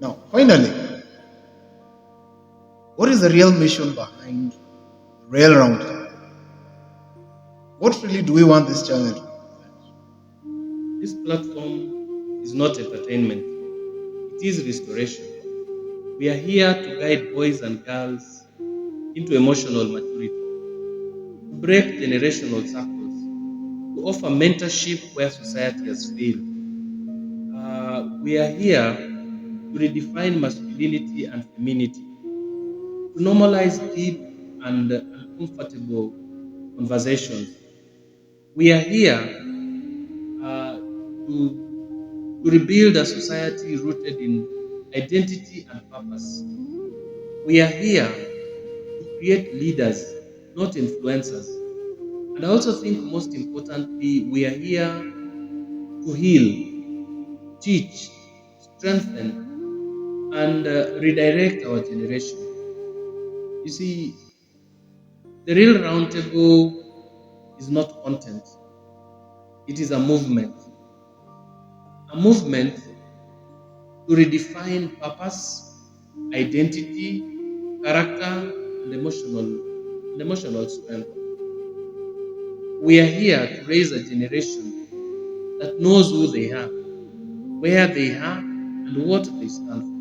Now, finally, what is the real mission behind Rail Roundtable? What really do we want this channel to represent? This platform is not entertainment, it is restoration. We are here to guide boys and girls into emotional maturity, to break generational circles, to offer mentorship where society has failed. We are here to redefine masculinity and femininity, to normalize deep and uncomfortable conversations. We are here uh, to rebuild a society rooted in identity and purpose. We are here to create leaders, not influencers. And I also think most importantly, we are here to heal, teach, strengthen, and redirect our generation. You see, the real roundtable is not content, it is a movement to redefine purpose, identity, character, and emotional strength. We are here to raise a generation that knows who they are, where they are, and what they stand for.